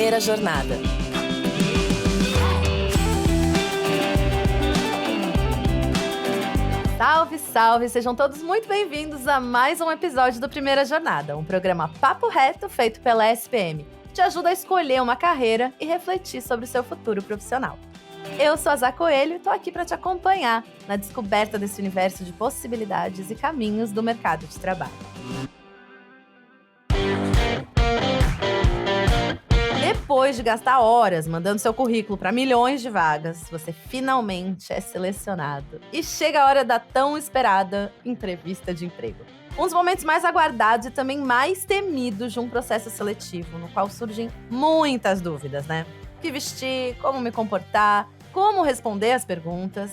Primeira Jornada. Salve, salve! Sejam todos muito bem-vindos a mais um episódio do Primeira Jornada, um programa papo reto feito pela SPM, que te ajuda a escolher uma carreira e refletir sobre o seu futuro profissional. Eu sou a Zá Coelho e tô aqui para te acompanhar na descoberta desse universo de possibilidades e caminhos do mercado de trabalho. Depois de gastar horas mandando seu currículo para milhões de vagas, você finalmente é selecionado. E chega a hora da tão esperada entrevista de emprego. Um dos momentos mais aguardados e também mais temidos de um processo seletivo, no qual surgem muitas dúvidas, né? O que vestir, como me comportar, como responder as perguntas.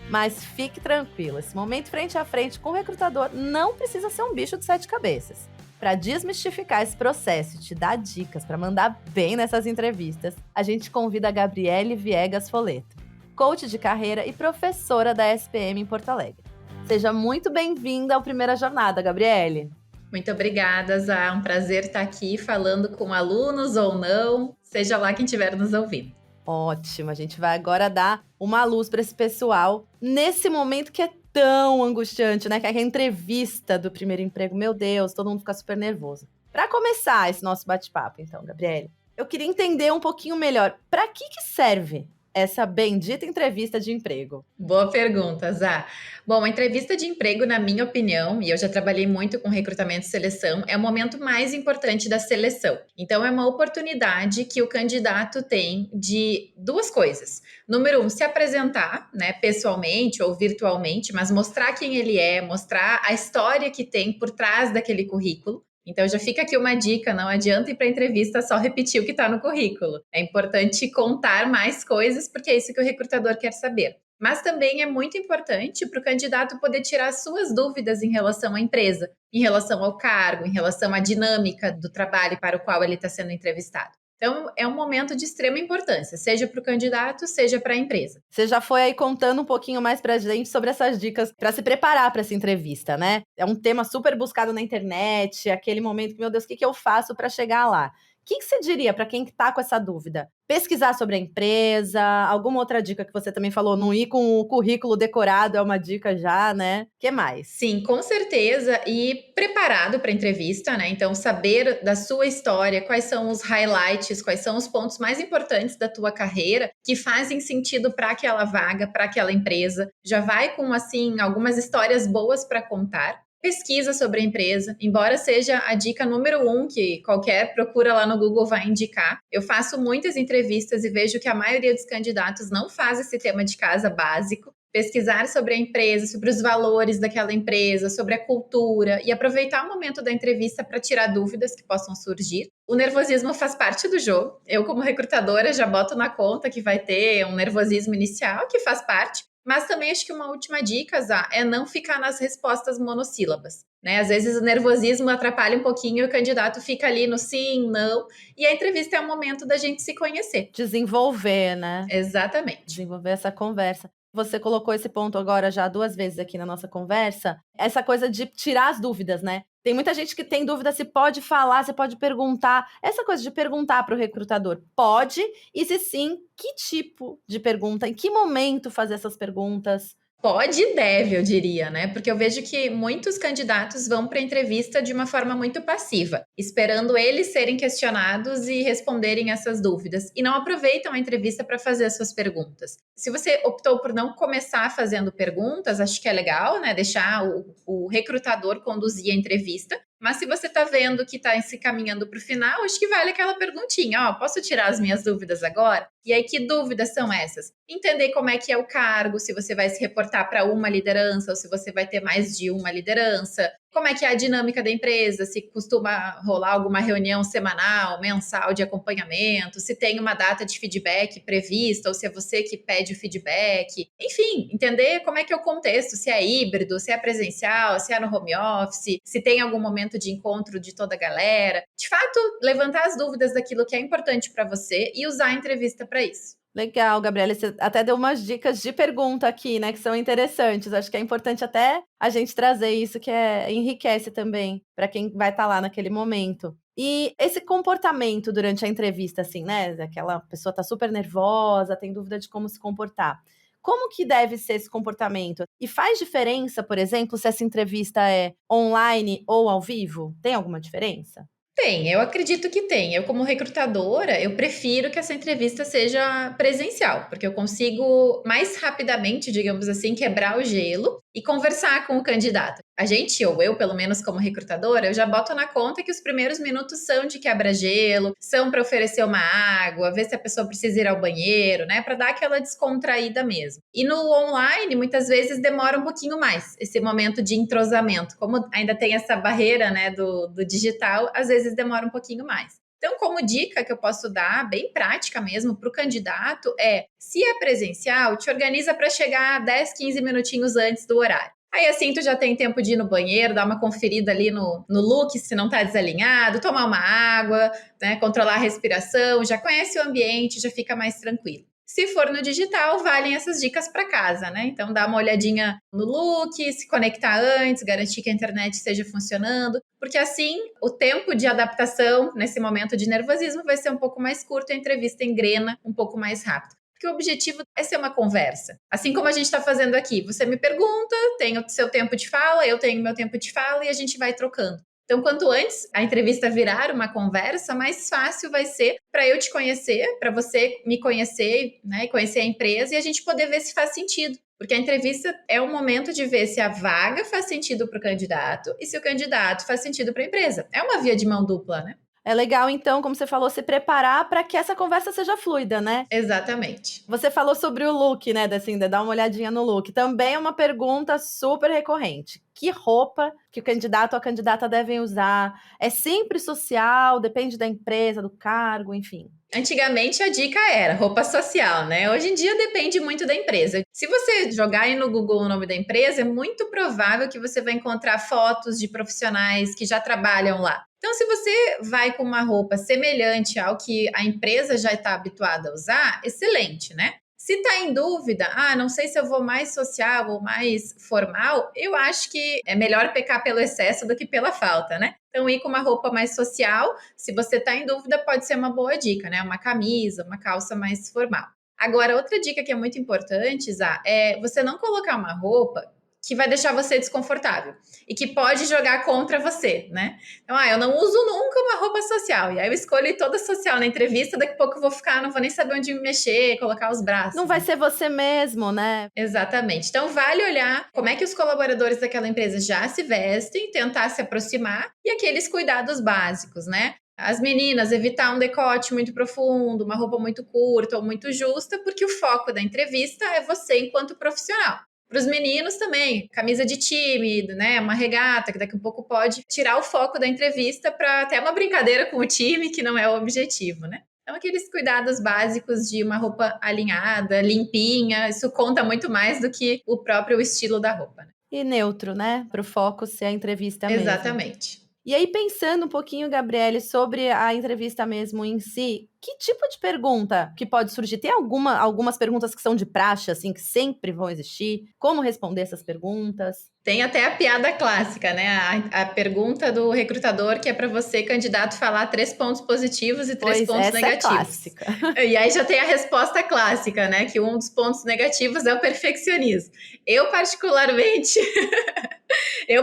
Mas fique tranquilo, esse momento frente a frente com o recrutador não precisa ser um bicho de 7 cabeças. Para desmistificar esse processo e te dar dicas para mandar bem nessas entrevistas, a gente convida a Gabriele Viegas Foleto, coach de carreira e professora da SPM em Porto Alegre. Seja muito bem-vinda ao Primeira Jornada, Gabriele. Muito obrigada, Zá. É um prazer estar aqui falando com alunos ou não, seja lá quem estiver nos ouvindo. Ótimo, a gente vai agora dar uma luz para esse pessoal nesse momento que é tão angustiante, né? Que é a entrevista do primeiro emprego. Meu Deus, todo mundo fica super nervoso. Para começar esse nosso bate-papo, então, Gabriele, eu queria entender um pouquinho melhor para que serve essa bendita entrevista de emprego. Boa pergunta, Zá. Bom, a entrevista de emprego, na minha opinião, e eu já trabalhei muito com recrutamento e seleção, é o momento mais importante da seleção. Então, é uma oportunidade que o candidato tem de duas coisas. Número 1, se apresentar, né, pessoalmente ou virtualmente, mas mostrar quem ele é, mostrar a história que tem por trás daquele currículo. Então, já fica aqui uma dica, não adianta ir para a entrevista só repetir o que está no currículo. É importante contar mais coisas, porque é isso que o recrutador quer saber. Mas também é muito importante para o candidato poder tirar suas dúvidas em relação à empresa, em relação ao cargo, em relação à dinâmica do trabalho para o qual ele está sendo entrevistado. Então, é um momento de extrema importância, seja para o candidato, seja para a empresa. Você já foi aí contando um pouquinho mais pra gente sobre essas dicas para se preparar para essa entrevista, né? É um tema super buscado na internet, aquele momento que, meu Deus, o que eu faço para chegar lá? O que você diria para quem está com essa dúvida? Pesquisar sobre a empresa, alguma outra dica que você também falou, não ir com o currículo decorado é uma dica já, né? O que mais? Sim, com certeza, e preparado para a entrevista, né? Então, saber da sua história, quais são os highlights, quais são os pontos mais importantes da tua carreira que fazem sentido para aquela vaga, para aquela empresa. Já vai com, assim, algumas histórias boas para contar. Pesquisa sobre a empresa, embora seja a dica número 1 que qualquer procura lá no Google vai indicar. Eu faço muitas entrevistas e vejo que a maioria dos candidatos não faz esse tema de casa básico. Pesquisar sobre a empresa, sobre os valores daquela empresa, sobre a cultura e aproveitar o momento da entrevista para tirar dúvidas que possam surgir. O nervosismo faz parte do jogo. Eu, como recrutadora, já boto na conta que vai ter um nervosismo inicial, que faz parte. Mas também acho que uma última dica, Zá, é não ficar nas respostas monossílabas, né? Às vezes o nervosismo atrapalha um pouquinho e o candidato fica ali no sim, não, e a entrevista é o momento da gente se conhecer. Desenvolver, né? Exatamente. Desenvolver essa conversa. Você colocou esse ponto agora já 2 vezes aqui na nossa conversa, essa coisa de tirar as dúvidas, né? Tem muita gente que tem dúvida se pode falar, se pode perguntar. Essa coisa de perguntar para o recrutador, pode? E se sim, que tipo de pergunta? Em que momento fazer essas perguntas? Pode e deve, eu diria, né? Porque eu vejo que muitos candidatos vão para a entrevista de uma forma muito passiva, esperando eles serem questionados e responderem essas dúvidas, e não aproveitam a entrevista para fazer as suas perguntas. Se você optou por não começar fazendo perguntas, acho que é legal, né? Deixar o recrutador conduzir a entrevista. Mas se você está vendo que está se caminhando para o final, acho que vale aquela perguntinha, ó, posso tirar as minhas dúvidas agora? E aí, que dúvidas são essas? Entender como é que é o cargo, se você vai se reportar para uma liderança ou se você vai ter mais de uma liderança. Como é que é a dinâmica da empresa, se costuma rolar alguma reunião semanal, mensal de acompanhamento, se tem uma data de feedback prevista ou se é você que pede o feedback. Enfim, entender como é que é o contexto, se é híbrido, se é presencial, se é no home office, se tem algum momento de encontro de toda a galera. De fato, levantar as dúvidas daquilo que é importante para você e usar a entrevista para isso. Legal, Gabriela. Você até deu umas dicas de pergunta aqui, né, que são interessantes. Acho que é importante até a gente trazer isso, que enriquece também para quem vai estar lá naquele momento. E esse comportamento durante a entrevista, assim, né? Aquela pessoa tá super nervosa, tem dúvida de como se comportar. Como que deve ser esse comportamento? E faz diferença, por exemplo, se essa entrevista é online ou ao vivo? Tem alguma diferença? Tem, eu acredito que tem. Eu, como recrutadora, eu prefiro que essa entrevista seja presencial, porque eu consigo mais rapidamente, digamos assim, quebrar o gelo e conversar com o candidato. A gente, ou eu, pelo menos como recrutadora, eu já boto na conta que os primeiros minutos são de quebra-gelo, são para oferecer uma água, ver se a pessoa precisa ir ao banheiro, né, para dar aquela descontraída mesmo. E no online, muitas vezes demora um pouquinho mais esse momento de entrosamento. Como ainda tem essa barreira, né, do digital, às vezes demora um pouquinho mais. Então, como dica que eu posso dar, bem prática mesmo, para o candidato, se é presencial, te organiza para chegar 10, 15 minutinhos antes do horário. Aí assim tu já tem tempo de ir no banheiro, dar uma conferida ali no look, se não tá desalinhado, tomar uma água, né, controlar a respiração, já conhece o ambiente, já fica mais tranquilo. Se for no digital, valem essas dicas para casa, né? Então dá uma olhadinha no look, se conectar antes, garantir que a internet esteja funcionando, porque assim o tempo de adaptação nesse momento de nervosismo vai ser um pouco mais curto, a entrevista engrena um pouco mais rápido. Porque o objetivo é ser uma conversa. Assim como a gente está fazendo aqui. Você me pergunta, tem o seu tempo de fala, eu tenho meu tempo de fala e a gente vai trocando. Então, quanto antes a entrevista virar uma conversa, mais fácil vai ser para eu te conhecer, para você me conhecer, né, e conhecer a empresa e a gente poder ver se faz sentido. Porque a entrevista é um momento de ver se a vaga faz sentido para o candidato e se o candidato faz sentido para a empresa. É uma via de mão dupla, né? É legal, então, como você falou, se preparar para que essa conversa seja fluida, né? Exatamente. Você falou sobre o look, né, assim, de dar uma olhadinha no look. Também é uma pergunta super recorrente. Que roupa que o candidato ou a candidata devem usar? É sempre social, depende da empresa, do cargo, enfim. Antigamente a dica era roupa social, né? Hoje em dia depende muito da empresa. Se você jogar aí no Google o nome da empresa, é muito provável que você vai encontrar fotos de profissionais que já trabalham lá. Então, se você vai com uma roupa semelhante ao que a empresa já está habituada a usar, excelente, né? Se está em dúvida, não sei se eu vou mais social ou mais formal, eu acho que é melhor pecar pelo excesso do que pela falta, né? Então, ir com uma roupa mais social, se você está em dúvida, pode ser uma boa dica, né? Uma camisa, uma calça mais formal. Agora, outra dica que é muito importante, Zá, é você não colocar uma roupa que vai deixar você desconfortável e que pode jogar contra você, né? Então, eu não uso nunca uma roupa social. E aí eu escolho ir toda social na entrevista, daqui a pouco eu vou ficar, não vou nem saber onde me mexer, colocar os braços. Não vai ser você mesmo, né? Exatamente. Então, vale olhar como é que os colaboradores daquela empresa já se vestem, tentar se aproximar e aqueles cuidados básicos, né? As meninas, evitar um decote muito profundo, uma roupa muito curta ou muito justa, porque o foco da entrevista é você enquanto profissional. Para os meninos também, camisa de time, né? Uma regata, que daqui a pouco pode tirar o foco da entrevista para até uma brincadeira com o time, que não é o objetivo, né? Então, aqueles cuidados básicos de uma roupa alinhada, limpinha, isso conta muito mais do que o próprio estilo da roupa. Né? E neutro, né? Para o foco ser a entrevista mesmo. Exatamente. E aí, pensando um pouquinho, Gabriele, sobre a entrevista mesmo em si, que tipo de pergunta que pode surgir? Tem algumas perguntas que são de praxe, assim, que sempre vão existir? Como responder essas perguntas? Tem até a piada clássica, né? A pergunta do recrutador, que é para você, candidato, falar 3 pontos positivos e 3 pontos negativos. É clássica. E aí já tem a resposta clássica, né? Que um dos pontos negativos é o perfeccionismo. Eu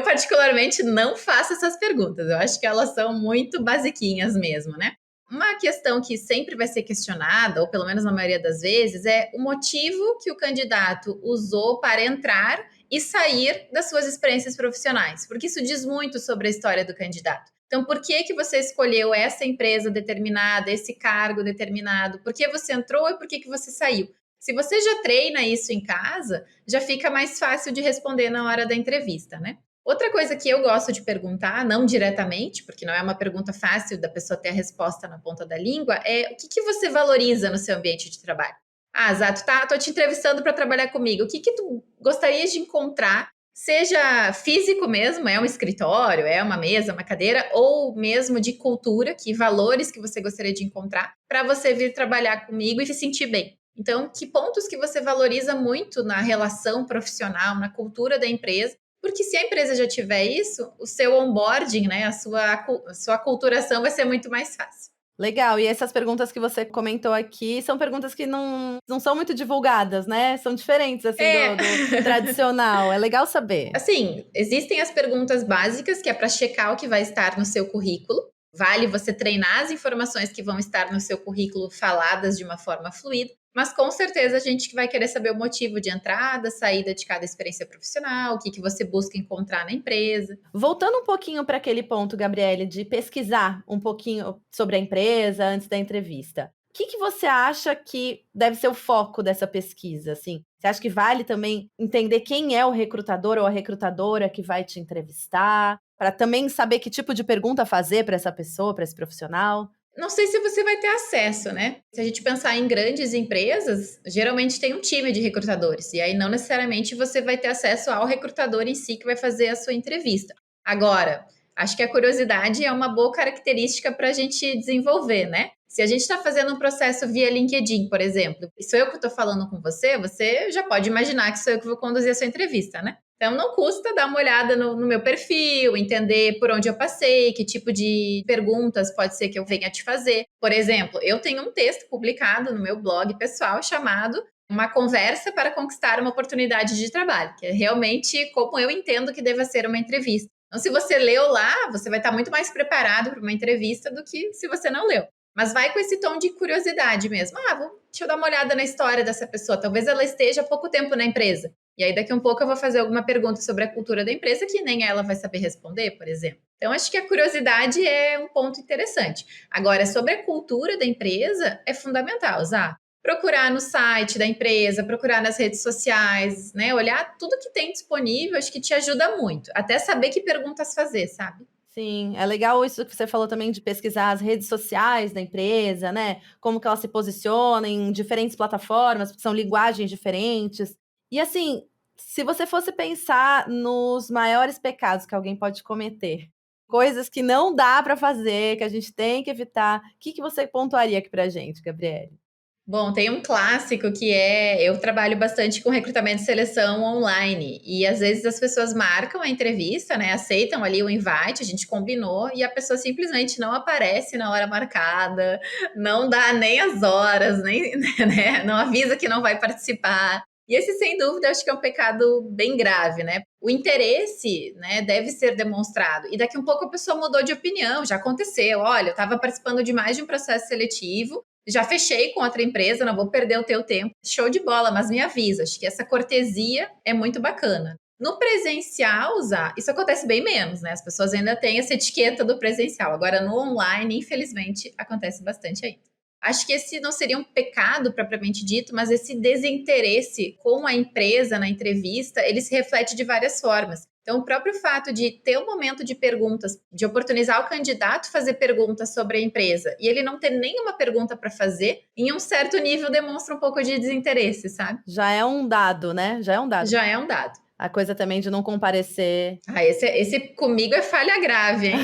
particularmente não faço essas perguntas. Eu acho que elas são muito basiquinhas mesmo, né? Uma questão que sempre vai ser questionada, ou pelo menos na maioria das vezes, é o motivo que o candidato usou para entrar e sair das suas experiências profissionais, porque isso diz muito sobre a história do candidato. Então, por que você escolheu essa empresa determinada, esse cargo determinado? Por que você entrou e por que você saiu? Se você já treina isso em casa, já fica mais fácil de responder na hora da entrevista, né? Outra coisa que eu gosto de perguntar, não diretamente, porque não é uma pergunta fácil da pessoa ter a resposta na ponta da língua, é o que você valoriza no seu ambiente de trabalho? Zá, tô te entrevistando para trabalhar comigo. O que tu gostarias de encontrar, seja físico mesmo, é um escritório, é uma mesa, uma cadeira, ou mesmo de cultura, que valores que você gostaria de encontrar para você vir trabalhar comigo e se sentir bem? Então, que pontos que você valoriza muito na relação profissional, na cultura da empresa? Porque se a empresa já tiver isso, o seu onboarding, né, a sua aculturação vai ser muito mais fácil. Legal, e essas perguntas que você comentou aqui são perguntas que não são muito divulgadas, né? São diferentes, assim, do tradicional. É legal saber. Assim, existem as perguntas básicas, que é para checar o que vai estar no seu currículo. Vale você treinar as informações que vão estar no seu currículo faladas de uma forma fluida. Mas com certeza a gente vai querer saber o motivo de entrada, saída de cada experiência profissional, o que você busca encontrar na empresa. Voltando um pouquinho para aquele ponto, Gabriele, de pesquisar um pouquinho sobre a empresa antes da entrevista. O que você acha que deve ser o foco dessa pesquisa? Assim? Você acha que vale também entender quem é o recrutador ou a recrutadora que vai te entrevistar? Para também saber que tipo de pergunta fazer para essa pessoa, para esse profissional? Não sei se você vai ter acesso, né? Se a gente pensar em grandes empresas, geralmente tem um time de recrutadores. E aí não necessariamente você vai ter acesso ao recrutador em si que vai fazer a sua entrevista. Agora, acho que a curiosidade é uma boa característica para a gente desenvolver, né? Se a gente está fazendo um processo via LinkedIn, por exemplo, e sou eu que estou falando com você, você já pode imaginar que sou eu que vou conduzir a sua entrevista, né? Então, não custa dar uma olhada no meu perfil, entender por onde eu passei, que tipo de perguntas pode ser que eu venha te fazer. Por exemplo, eu tenho um texto publicado no meu blog pessoal chamado Uma Conversa para Conquistar uma Oportunidade de Trabalho, que é realmente como eu entendo que deva ser uma entrevista. Então, se você leu lá, você vai estar muito mais preparado para uma entrevista do que se você não leu. Mas vai com esse tom de curiosidade mesmo. Deixa eu dar uma olhada na história dessa pessoa. Talvez ela esteja há pouco tempo na empresa. E aí, daqui a um pouco, eu vou fazer alguma pergunta sobre a cultura da empresa que nem ela vai saber responder, por exemplo. Então, acho que a curiosidade é um ponto interessante. Agora, sobre a cultura da empresa, é fundamental, Zá. Procurar no site da empresa, procurar nas redes sociais, né? Olhar tudo que tem disponível, acho que te ajuda muito. Até saber que perguntas fazer, sabe? Sim, é legal isso que você falou também de pesquisar as redes sociais da empresa, né? Como que ela se posiciona em diferentes plataformas, porque são linguagens diferentes. E assim, se você fosse pensar nos maiores pecados que alguém pode cometer, coisas que não dá para fazer, que a gente tem que evitar, o que você pontuaria aqui pra gente, Gabriele? Bom, tem um clássico que eu trabalho bastante com recrutamento e seleção online, e às vezes as pessoas marcam a entrevista, né, aceitam ali o invite, a gente combinou, e a pessoa simplesmente não aparece na hora marcada, não dá nem as horas, nem, né, não avisa que não vai participar. E esse, sem dúvida, acho que é um pecado bem grave, né? O interesse, né, deve ser demonstrado. E daqui a um pouco a pessoa mudou de opinião, já aconteceu. Olha, eu estava participando de mais de um processo seletivo, já fechei com outra empresa, não vou perder o teu tempo. Show de bola, mas me avisa. Acho que essa cortesia é muito bacana. No presencial, Zá, isso acontece bem menos, né? As pessoas ainda têm essa etiqueta do presencial. Agora, no online, infelizmente, acontece bastante ainda. Acho que esse não seria um pecado propriamente dito, mas esse desinteresse com a empresa na entrevista, ele se reflete de várias formas. Então, o próprio fato de ter um momento de perguntas, de oportunizar o candidato fazer perguntas sobre a empresa e ele não ter nenhuma pergunta para fazer, em um certo nível demonstra um pouco de desinteresse, sabe? Já é um dado, né? Já é um dado. Já é um dado. A coisa também de não comparecer. Esse comigo é falha grave, hein?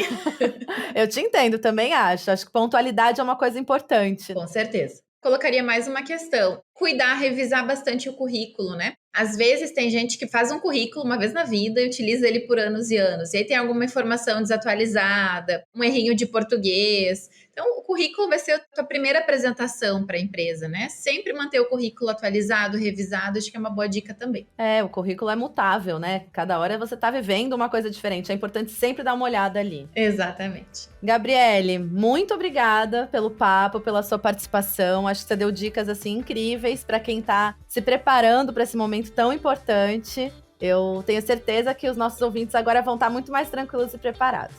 Eu te entendo, também acho. Acho que pontualidade é uma coisa importante. Com certeza. Colocaria mais uma questão. Cuidar, revisar bastante o currículo, né? Às vezes tem gente que faz um currículo uma vez na vida e utiliza ele por anos e anos. E aí tem alguma informação desatualizada, um errinho de português. Então, o currículo vai ser a tua primeira apresentação para a empresa, né? Sempre manter o currículo atualizado, revisado, acho que é uma boa dica também. O currículo é mutável, né? Cada hora você está vivendo uma coisa diferente. É importante sempre dar uma olhada ali. Exatamente. Gabriele, muito obrigada pelo papo, pela sua participação. Acho que você deu dicas assim incríveis para quem está se preparando para esse momento tão importante. Eu tenho certeza que os nossos ouvintes agora vão estar muito mais tranquilos e preparados.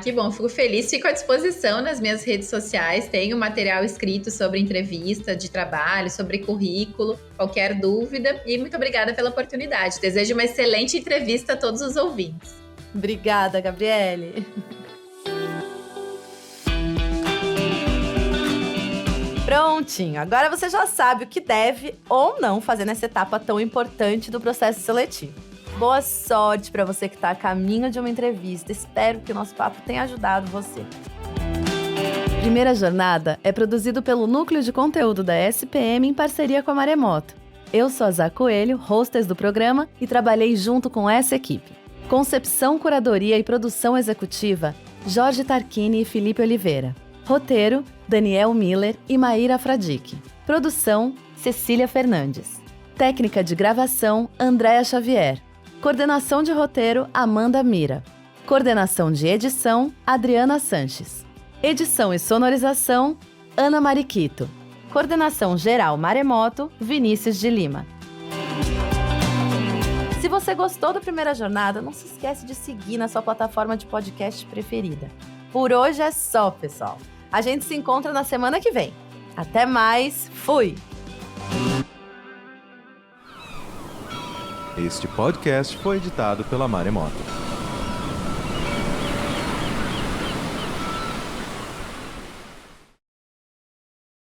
Que bom, fico feliz, fico à disposição nas minhas redes sociais, tenho material escrito sobre entrevista de trabalho, sobre currículo, qualquer dúvida, e muito obrigada pela oportunidade. Desejo uma excelente entrevista a todos os ouvintes. Obrigada, Gabriele. Prontinho, agora você já sabe o que deve ou não fazer nessa etapa tão importante do processo seletivo. Boa sorte para você que está a caminho de uma entrevista. Espero que o nosso papo tenha ajudado você. Primeira Jornada é produzido pelo Núcleo de Conteúdo da SPM em parceria com a Maremoto. Eu sou a Zá Coelho, hostess do programa, e trabalhei junto com essa equipe. Concepção, curadoria e produção executiva, Jorge Tarquini e Felipe Oliveira. Roteiro, Daniel Miller e Maíra Fradique. Produção, Cecília Fernandes. Técnica de gravação, Andréa Xavier. Coordenação de roteiro, Amanda Mira. Coordenação de edição, Adriana Sanches. Edição e sonorização, Ana Mariquito. Coordenação geral Maremoto, Vinícius de Lima. Se você gostou da Primeira Jornada, não se esquece de seguir na sua plataforma de podcast preferida. Por hoje é só, pessoal. A gente se encontra na semana que vem. Até mais, fui! Este podcast foi editado pela Maremoto.